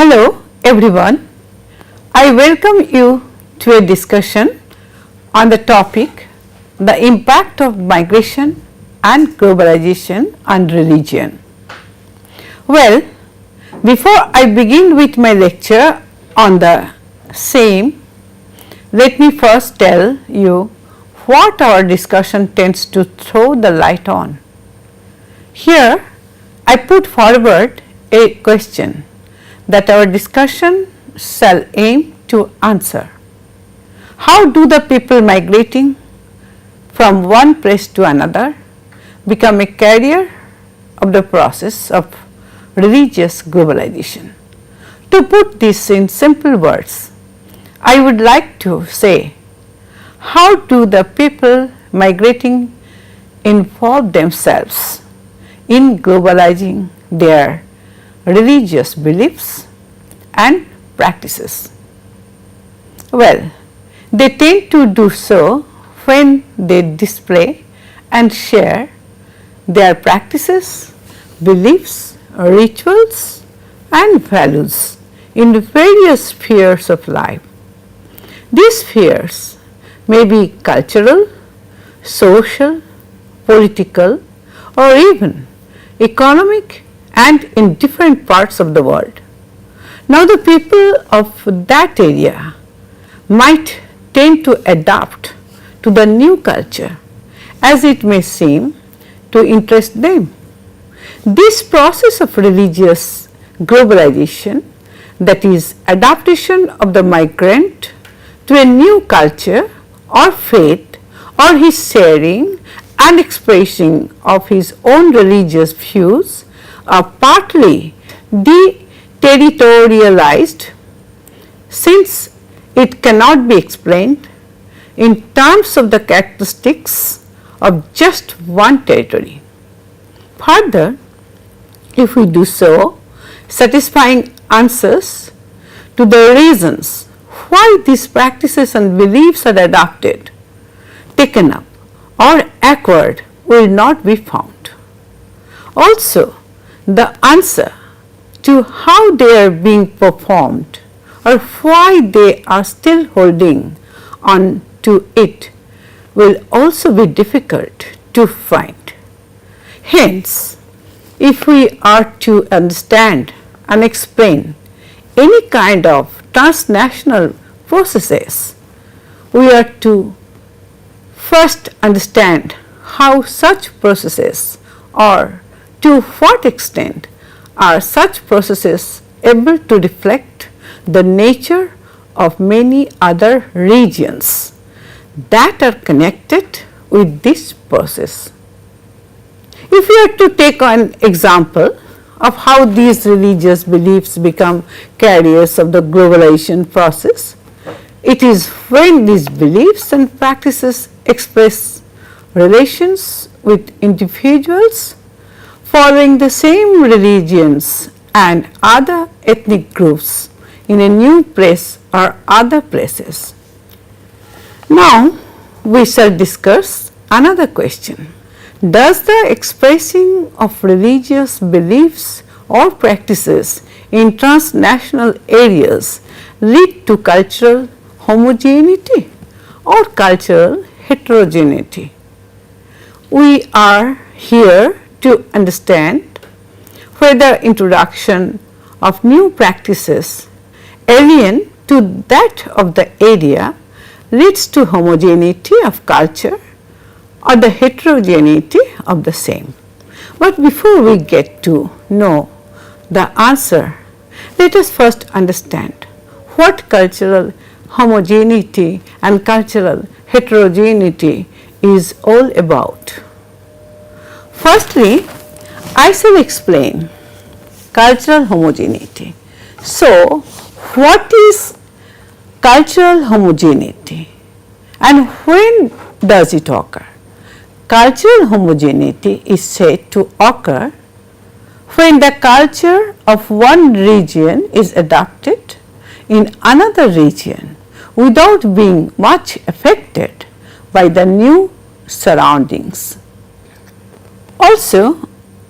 Hello everyone, I welcome you to a discussion on the topic the impact of migration and globalization on religion. Well, before I begin with my lecture on the same, let me first tell you what our discussion tends to throw the light on. Here I put forward a question that our discussion shall aim to answer. How do the people migrating from one place to another become a carrier of the process of religious globalization? To put this in simple words, I would like to say, how do the people migrating involve themselves in globalizing their religious beliefs and practices? Well, they tend to do so when they display and share their practices, beliefs, rituals and values in various spheres of life. These spheres may be cultural, social, political or even economic and in different parts of the world. Now, the people of that area might tend to adapt to the new culture as it may seem to interest them. This process of religious globalization, that is adaptation of the migrant to a new culture or faith or his sharing and expressing of his own religious views, are partly deterritorialized, since it cannot be explained in terms of the characteristics of just one territory. Further, if we do so, satisfying answers to the reasons why these practices and beliefs are adopted, taken up or acquired will not be found. Also, the answer to how they are being performed or why they are still holding on to it will also be difficult to find. Hence, if we are to understand and explain any kind of transnational processes, we are to first understand how such processes, or to what extent are such processes able to reflect the nature of many other regions that are connected with this process. If we are to take an example of how these religious beliefs become carriers of the globalization process, it is when these beliefs and practices express relations with individuals following the same religions and other ethnic groups in a new place or other places. Now, we shall discuss another question. Does the expressing of religious beliefs or practices in transnational areas lead to cultural homogeneity or cultural heterogeneity? We are here to understand whether introduction of new practices alien to that of the area leads to homogeneity of culture or the heterogeneity of the same. But before we get to know the answer, let us first understand what cultural homogeneity and cultural heterogeneity is all about. Firstly, I shall explain cultural homogeneity. So, what is cultural homogeneity and when does it occur? Cultural homogeneity is said to occur when the culture of one region is adopted in another region without being much affected by the new surroundings. Also,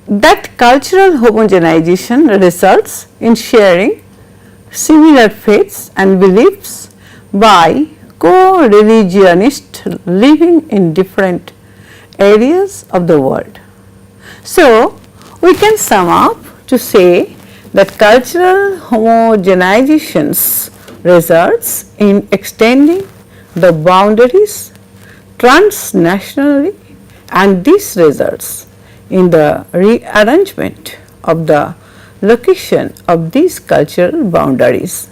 that cultural homogenization results in sharing similar faiths and beliefs by co-religionists living in different areas of the world. So, we can sum up to say that cultural homogenizations results in extending the boundaries transnationally, and this results in the rearrangement of the location of these cultural boundaries.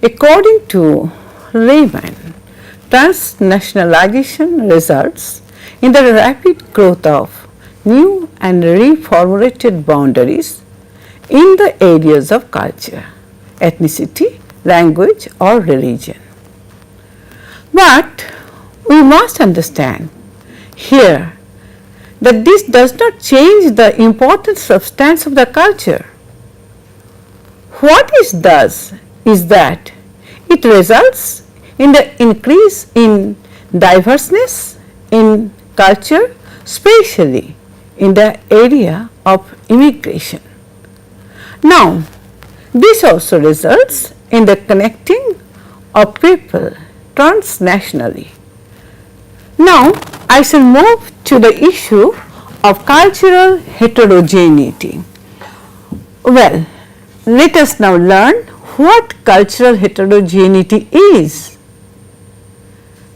According to Lehman, transnationalization results in the rapid growth of new and reformulated boundaries in the areas of culture, ethnicity, language or religion. But we must understand here that this does not change the important substance of the culture. What it does is that it results in the increase in diverseness in culture, especially in the area of immigration. Now, this also results in the connecting of people transnationally. Now, I shall move to the issue of cultural heterogeneity. Well, let us now learn what cultural heterogeneity is.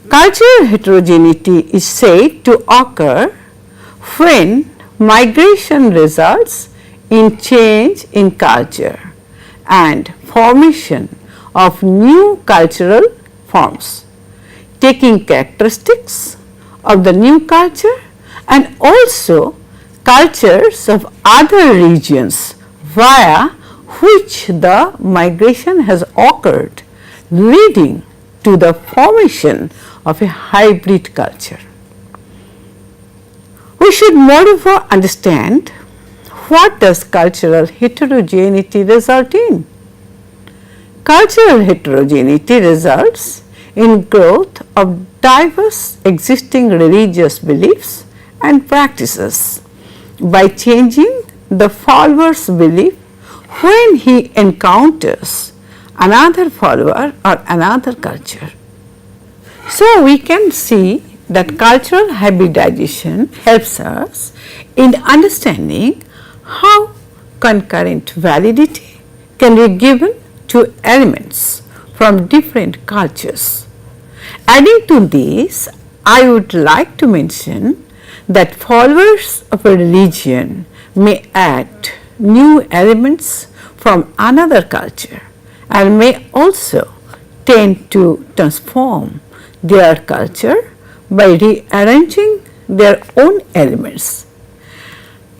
Cultural heterogeneity is said to occur when migration results in change in culture and formation of new cultural forms, taking characteristics of the new culture and also cultures of other regions via which the migration has occurred, leading to the formation of a hybrid culture. We should moreover understand what does cultural heterogeneity result in. Cultural heterogeneity results in growth of diverse existing religious beliefs and practices by changing the follower's belief when he encounters another follower or another culture. So, we can see that cultural hybridization helps us in understanding how concurrent validity can be given to elements from different cultures. Adding to this, I would like to mention that followers of a religion may add new elements from another culture and may also tend to transform their culture by rearranging their own elements.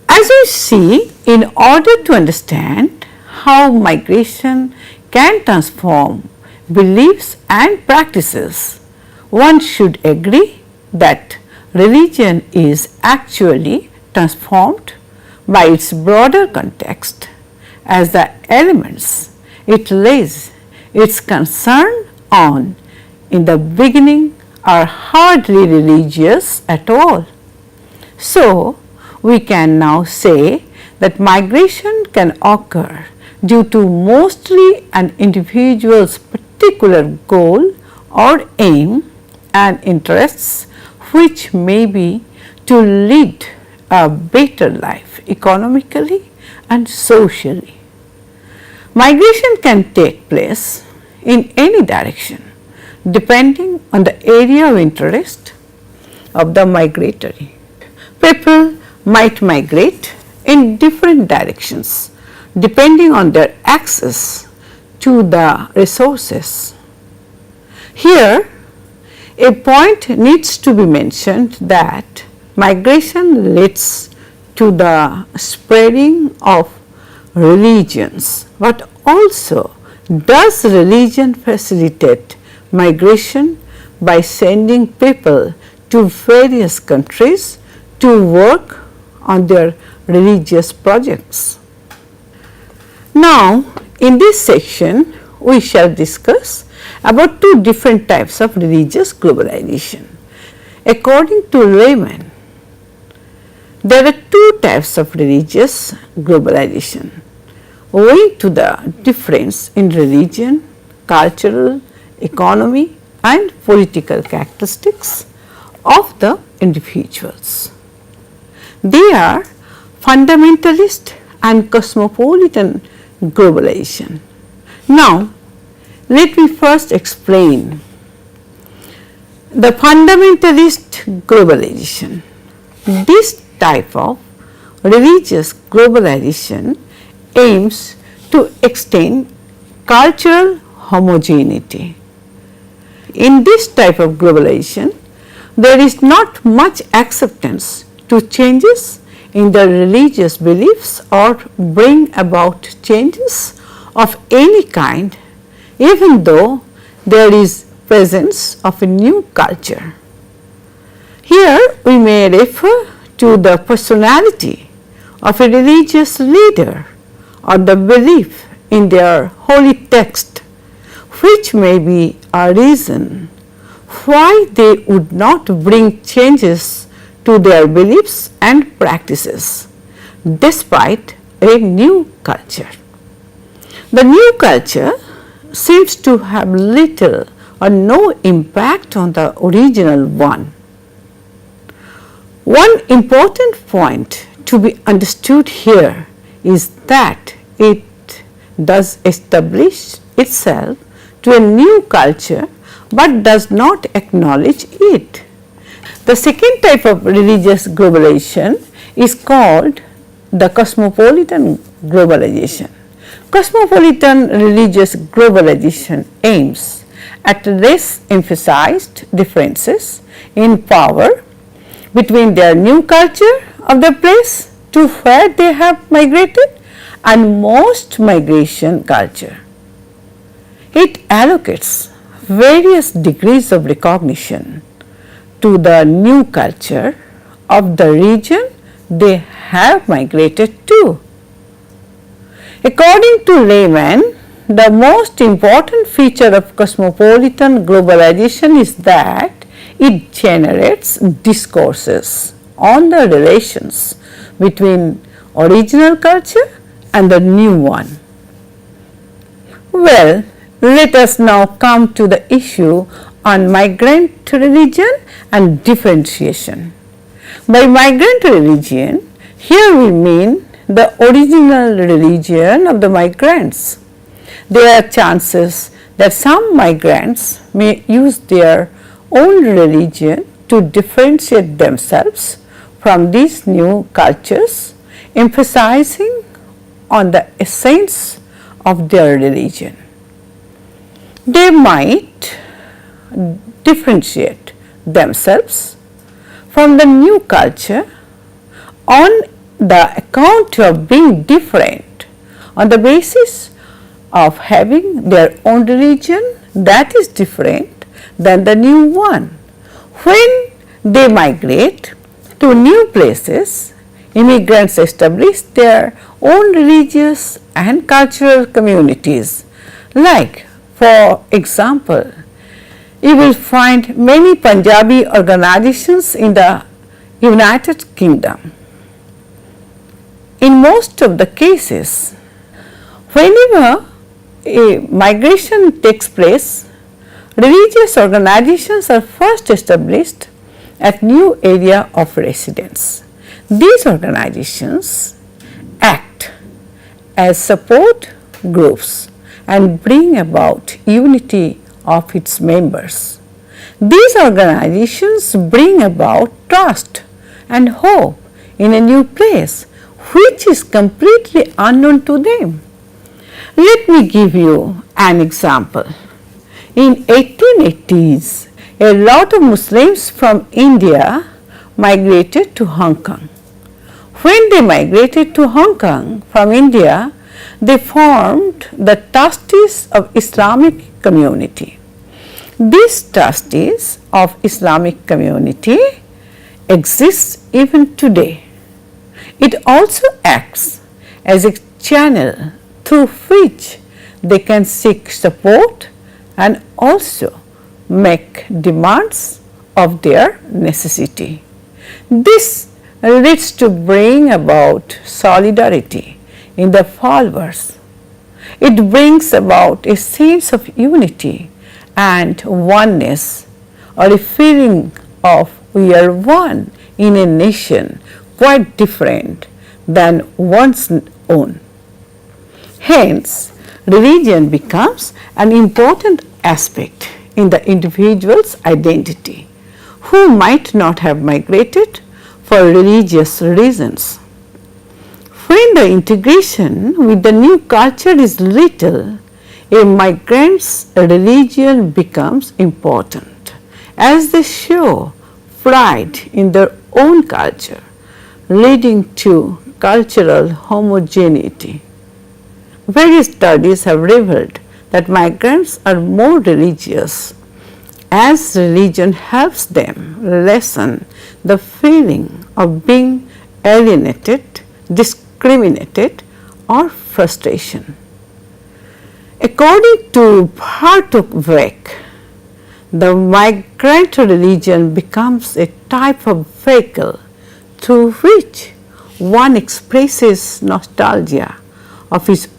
As we see, in order to understand how migration can transform beliefs and practices, one should agree that religion is actually transformed by its broader context, as the elements it lays its concern on in the beginning are hardly religious at all. So, we can now say that migration can occur due to mostly an individual's particular goal or aim and interests, which may be to lead a better life economically and socially. Migration can take place in any direction depending on the area of interest of the migratory. People might migrate in different directions depending on their access to the resources. Here, a point needs to be mentioned that migration leads to the spreading of religions, but also does religion facilitate migration by sending people to various countries to work on their religious projects. Now, in this section, we shall discuss about two different types of religious globalization. According to Lehman, there are two types of religious globalization. owing to the difference in religion, cultural, economy and political characteristics of the individuals. They are fundamentalist and cosmopolitan globalization. Now, let me first explain the fundamentalist globalization. This type of religious globalization aims to extend cultural homogeneity. In this type of globalization, there is not much acceptance to changes in the religious beliefs or bring about changes of any kind, even though there is presence of a new culture. Here we may refer to the personality of a religious leader or the belief in their holy text, which may be a reason why they would not bring changes to their beliefs and practices despite a new culture. The new culture seems to have little or no impact on the original one. One important point to be understood here is that it does establish itself to a new culture but does not acknowledge it. The second type of religious globalization is called the cosmopolitan globalization. Cosmopolitan religious globalization aims at less emphasized differences in power between their new culture of the place to where they have migrated and most migration culture. It allocates various degrees of recognition to the new culture of the region they have migrated to. According to Lehman, the most important feature of cosmopolitan globalization is that it generates discourses on the relations between original culture and the new one. Well, let us now come to the issue on migrant religion and differentiation. By migrant religion, here we mean the original religion of the migrants. There are chances that some migrants may use their own religion to differentiate themselves from these new cultures, emphasizing on the essence of their religion. They might differentiate themselves from the new culture on the account of being different, on the basis of having their own religion that is different than the new one. When they migrate to new places, immigrants establish their own religious and cultural communities. Like, for example, you will find many Punjabi organizations in the United Kingdom. In most of the cases, whenever a migration takes place, religious organizations are first established at new area of residence. These organizations act as support groups and bring about unity of its members. These organizations bring about trust and hope in a new place which is completely unknown to them. Let me give you an example. In 1880s, a lot of Muslims from India migrated to Hong Kong. When they migrated to Hong Kong from India, they formed the trustees of Islamic community. These trustees of Islamic community exists even today. It also acts as a channel through which they can seek support and also make demands of their necessity. This leads to bring about solidarity in the followers It brings about a sense of unity and oneness, or a feeling of we are one in a nation quite different than one's own. Hence, religion becomes an important aspect in the individual's identity, who might not have migrated for religious reasons. When the integration with the new culture is little, a migrant's religion becomes important, as they show pride in their own culture, leading to cultural homogeneity. Various studies have revealed that migrants are more religious, as religion helps them lessen the feeling of being alienated, discriminated, or frustration. According to Bartok, the migrant religion becomes a type of vehicle through which one expresses nostalgia of his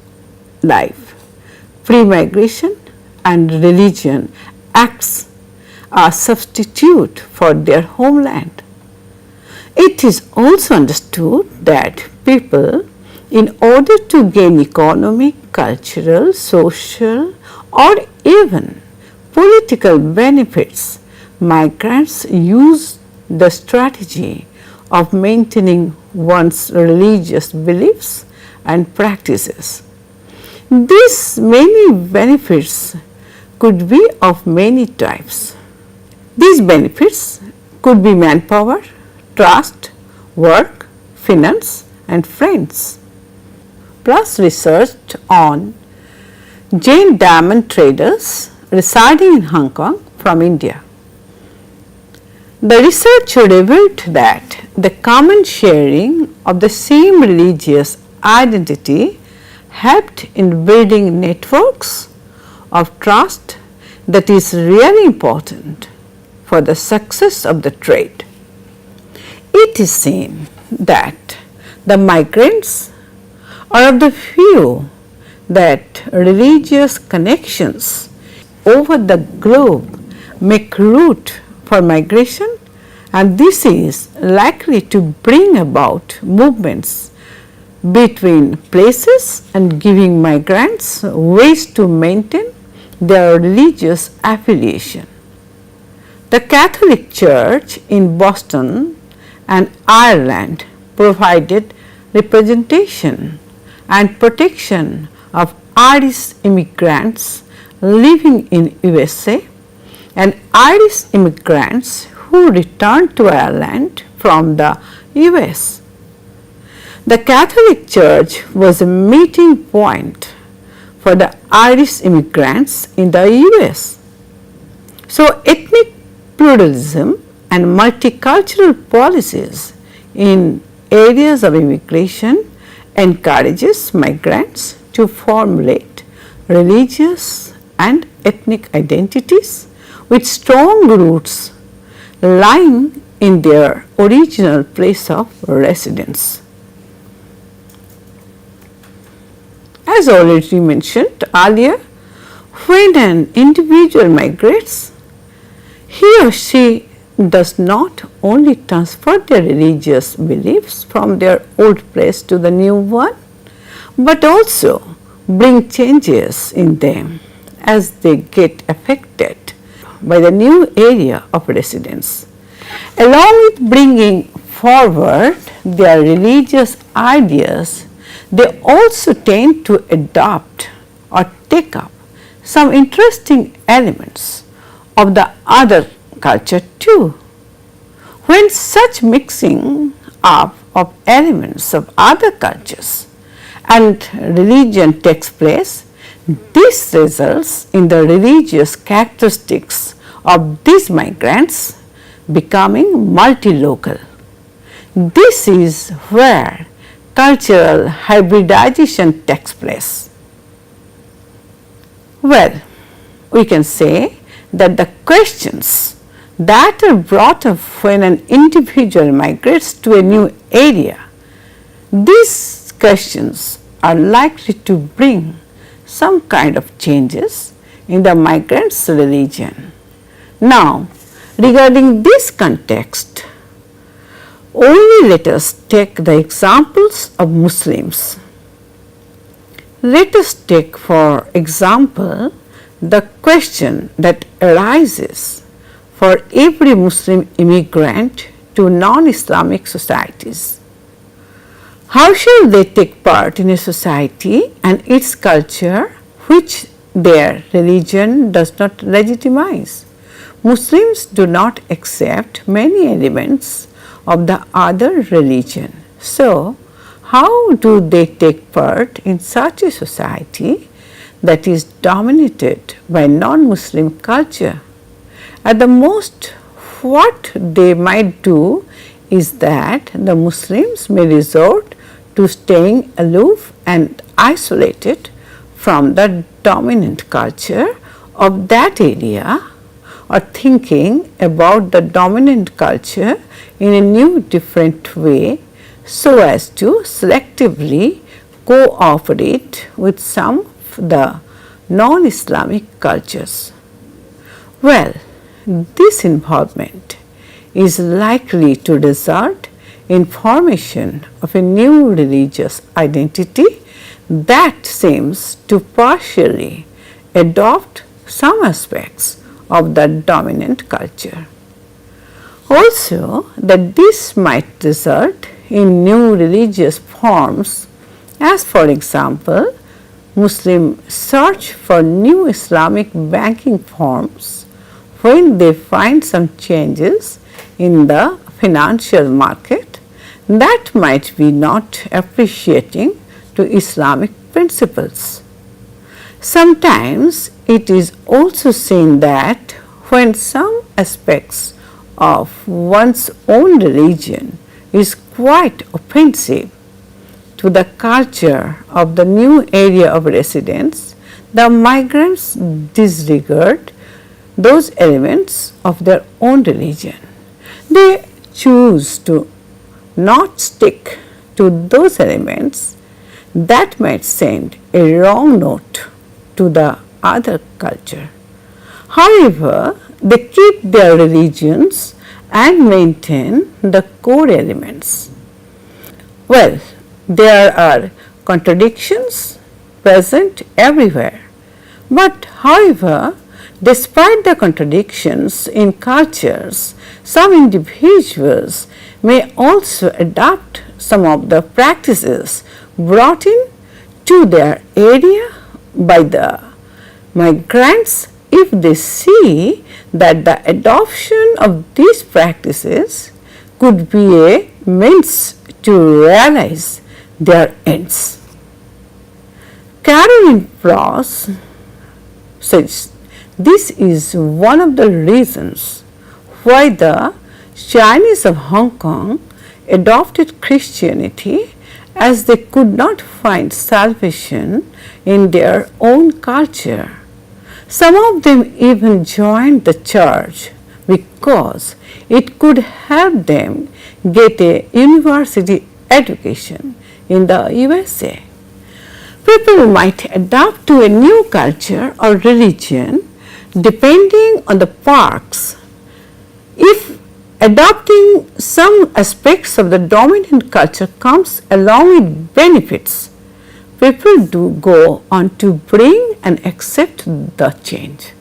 life. Pre-migration and religion acts as substitute for their homeland. It is also understood that people, in order to gain economic, cultural, social, or even political benefits, migrants use the strategy of maintaining one's religious beliefs and practices. These many benefits could be of many types. These benefits could be manpower, trust, work, finance, and friends. Plus research on Jane diamond traders residing in Hong Kong from India. The research revealed that the common sharing of the same religious identity helped in building networks of trust that is really important for the success of the trade. It is seen that the migrants are of the view that religious connections over the globe make route for migration, and this is likely to bring about movements between places and giving migrants ways to maintain their religious affiliation. The Catholic Church in Boston and Ireland provided representation and protection of Irish immigrants living in USA and Irish immigrants who returned to Ireland from the US. The Catholic Church was a meeting point for the Irish immigrants in the US. So, ethnic pluralism and multicultural policies in areas of immigration encourages migrants to formulate religious and ethnic identities with strong roots lying in their original place of residence. As already mentioned earlier, when an individual migrates, he or she does not only transfer their religious beliefs from their old place to the new one, but also bring changes in them as they get affected by the new area of residence. Along with bringing forward their religious ideas, they also tend to adopt or take up some interesting elements of the other culture too. When such mixing up of elements of other cultures and religion takes place, this results in the religious characteristics of these migrants becoming multi-local. This is where cultural hybridization takes place. Well, we can say that the questions that are brought up when an individual migrates to a new area, these questions are likely to bring some kind of changes in the migrants' religion. Now, regarding this context, only let us take the examples of Muslims. Let us take for example the question that arises for every Muslim immigrant to non-Islamic societies. How shall they take part in a society and its culture which their religion does not legitimize? Muslims do not accept many elements of the other religion. So, how do they take part in such a society that is dominated by non-Muslim culture? At the most, what they might do is that the Muslims may resort to staying aloof and isolated from the dominant culture of that area, or thinking about the dominant culture in a new different way so as to selectively cooperate with some of the non-Islamic cultures. Well, this involvement is likely to result in formation of a new religious identity that seems to partially adopt some aspects of the dominant culture. Also, that this might result in new religious forms, as for example, Muslims search for new Islamic banking forms when they find some changes in the financial market that might be not appreciating to Islamic principles. Sometimes it is also seen that when some aspects of one's own religion is quite offensive to the culture of the new area of residence, the migrants disregard those elements of their own religion. They choose to not stick to those elements that might send a wrong note to the other culture. However, they keep their religions and maintain the core elements. Well, there are contradictions present everywhere, but however, despite the contradictions in cultures, some individuals may also adopt some of the practices brought in to their area by the migrants if they see that the adoption of these practices could be a means to realize their ends. Caroline Pross says this is one of the reasons why the Chinese of Hong Kong adopted Christianity, as they could not find salvation in their own culture. Some of them even joined the church because it could help them get a university education in the USA. People might adapt to a new culture or religion depending on the perks. If adopting some aspects of the dominant culture comes along with benefits, people do go on to bring and accept the change.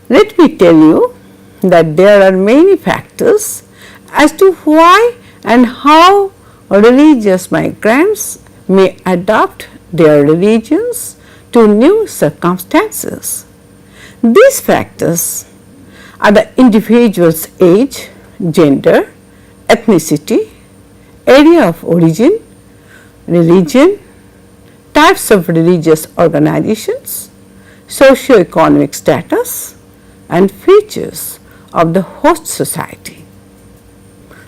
Let me tell you that there are many factors as to why and how religious migrants may adapt their religions to new circumstances. These factors are the individual's age, gender, ethnicity, area of origin, religion, types of religious organizations, socio-economic status, and features of the host society.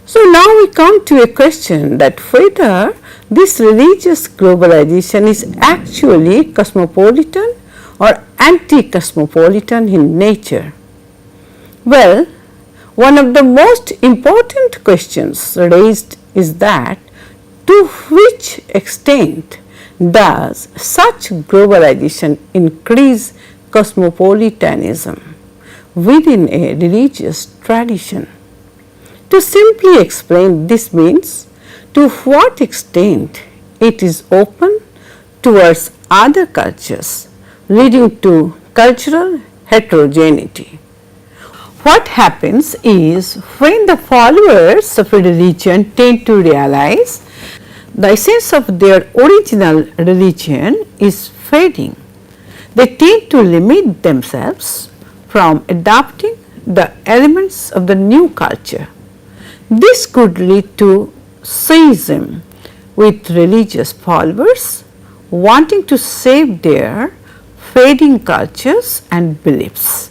So now we come to a question that whether this religious globalization is actually cosmopolitan or anti-cosmopolitan in nature. Well, one of the most important questions raised is that to which extent Thus, such globalization increase cosmopolitanism within a religious tradition. To simply explain, this means to what extent it is open towards other cultures, leading to cultural heterogeneity. What happens is, when the followers of a religion tend to realize the essence of their original religion is fading, they tend to limit themselves from adopting the elements of the new culture. This could lead to schism with religious followers wanting to save their fading cultures and beliefs.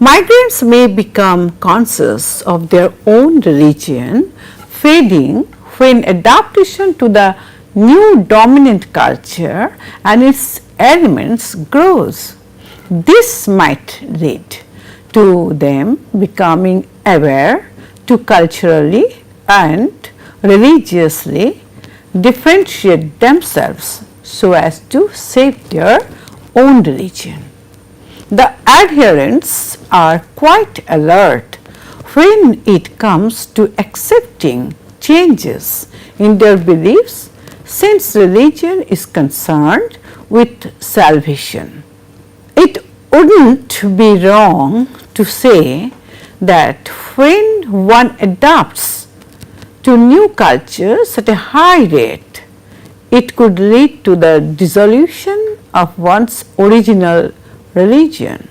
Migrants may become conscious of their own religion fading when adaptation to the new dominant culture and its elements grows. This might lead to them becoming aware to culturally and religiously differentiate themselves so as to save their own religion. The adherents are quite alert when it comes to accepting changes in their beliefs, since religion is concerned with salvation. It wouldn't be wrong to say that when one adapts to new cultures at a high rate, it could lead to the dissolution of one's original religion.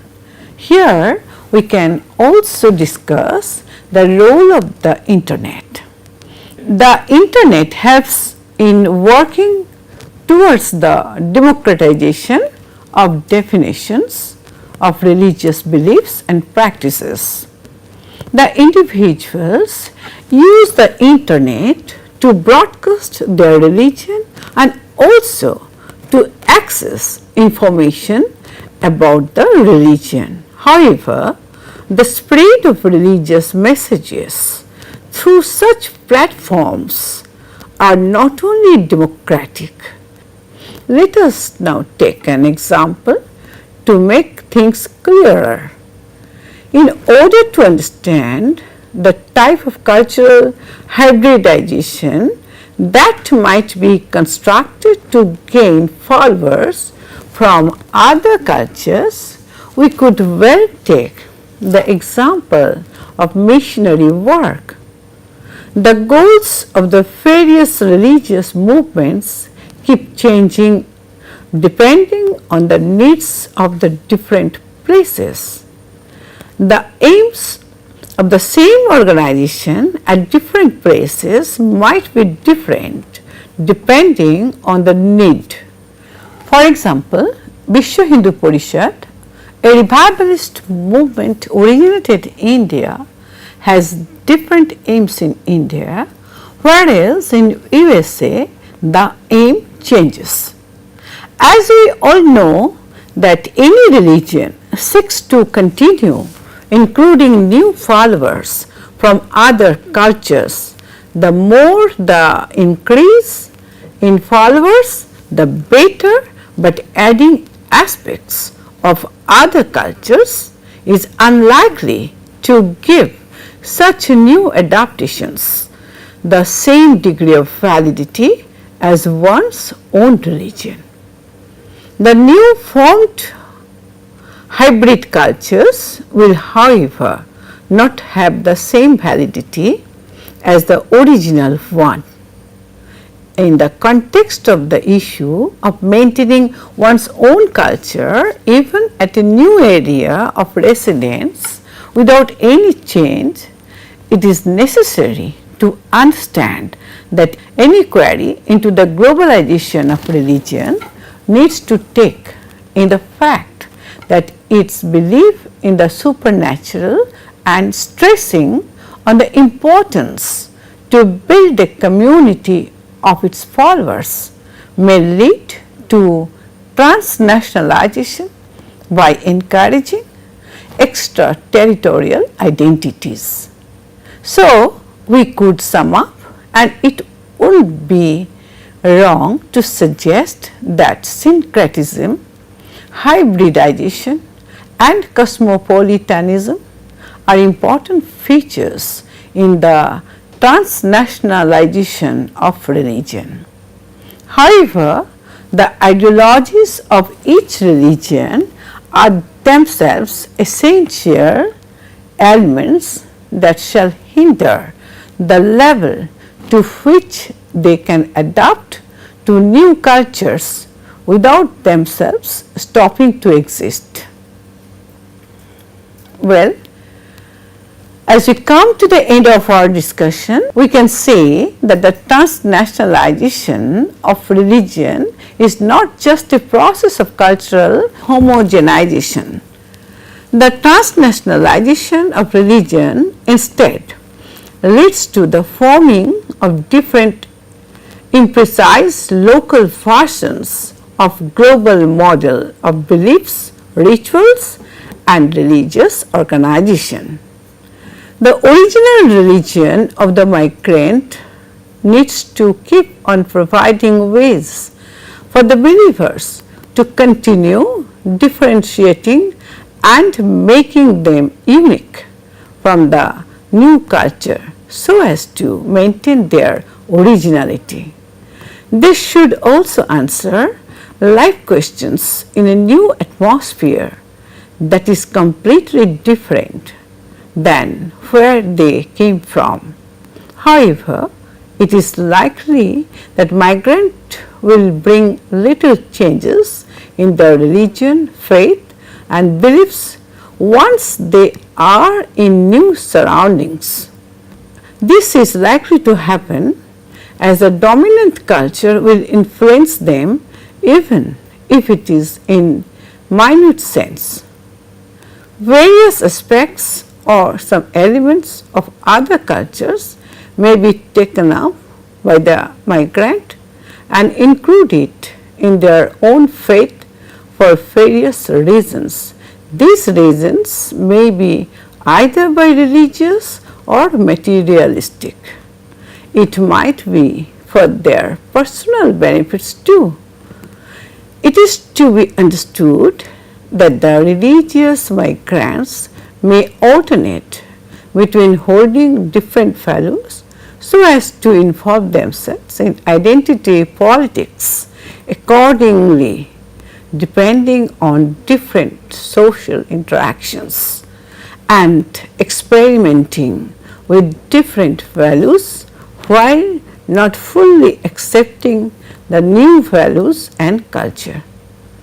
Here we can also discuss the role of the internet. The internet helps in working towards the democratization of definitions of religious beliefs and practices. The individuals use the internet to broadcast their religion and also to access information about the religion. However, the spread of religious messages through such platforms are not only democratic. Let us now take an example to make things clearer. In order to understand the type of cultural hybridization that might be constructed to gain followers from other cultures, we could well take the example of missionary work. The goals of the various religious movements keep changing depending on the needs of the different places. The aims of the same organization at different places might be different depending on the need. For example, Vishwa Hindu Parishad, a revivalist movement originated in India, has different aims in India, whereas in USA the aim changes. As we all know that any religion seeks to continue including new followers from other cultures, the more the increase in followers, the better, but adding aspects of other cultures is unlikely to give such new adaptations the same degree of validity as one's own religion. The new formed hybrid cultures will, however, not have the same validity as the original one. In the context of the issue of maintaining one's own culture even at a new area of residence without any change, it is necessary to understand that any query into the globalization of religion needs to take in the fact that its belief in the supernatural and stressing on the importance to build a community of its followers may lead to transnationalization by encouraging extraterritorial identities. So, we could sum up, and it would be wrong to suggest that syncretism, hybridization and cosmopolitanism are important features in the transnationalization of religion. However, the ideologies of each religion are themselves essential elements that shall hinder the level to which they can adapt to new cultures without themselves stopping to exist. Well, as we come to the end of our discussion, we can say that the transnationalization of religion is not just a process of cultural homogenization. The transnationalization of religion instead leads to the forming of different imprecise local versions of global model of beliefs, rituals and religious organization. The original religion of the migrant needs to keep on providing ways for the believers to continue differentiating and making them unique from the new culture so as to maintain their originality. They should also answer life questions in a new atmosphere that is completely different than where they came from. However, it is likely that migrant will bring little changes in their religion, faith and beliefs once they are in new surroundings. This is likely to happen as a dominant culture will influence them even if it is in minute sense. Various aspects or some elements of other cultures may be taken up by the migrant and included in their own faith for various reasons. These reasons may be either by religious or materialistic. It might be for their personal benefits too. It is to be understood that the religious migrants may alternate between holding different values so as to involve themselves in identity politics accordingly, depending on different social interactions and experimenting with different values while not fully accepting the new values and culture.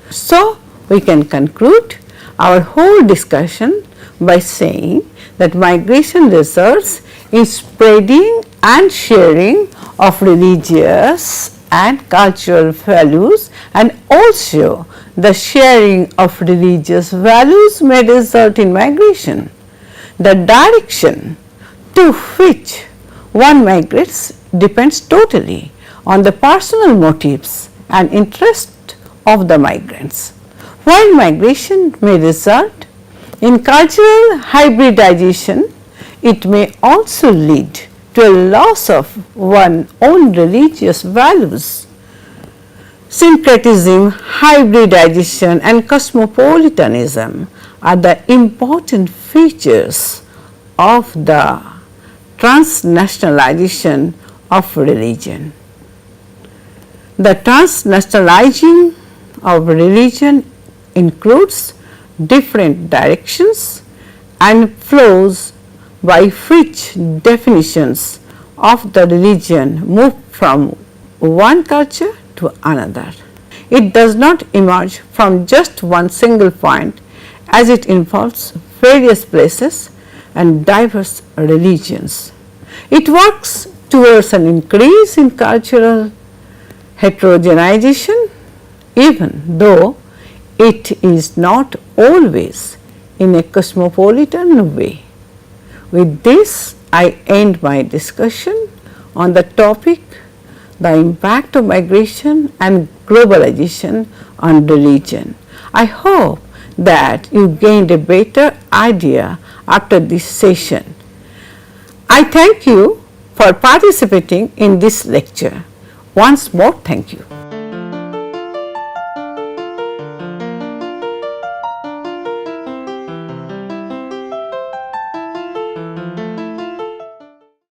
So, we can conclude our whole discussion by saying that migration results in spreading and sharing of religious and cultural values, and also the sharing of religious values may result in migration. The direction to which one migrates depends totally on the personal motives and interest of the migrants. While migration may result in cultural hybridization, it may also lead to a loss of one's own religious values. Syncretism, hybridization and cosmopolitanism are the important features of the transnationalization of religion. The transnationalizing of religion includes different directions and flows by which definitions of the religion move from one culture to another. It does not emerge from just one single point, as it involves various places and diverse religions. It works towards an increase in cultural heterogenization, even though it is not always in a cosmopolitan way. With this, I end my discussion on the topic, the impact of migration and globalization on religion. I hope that you gained a better idea after this session. I thank you for participating in this lecture. Once more, thank you.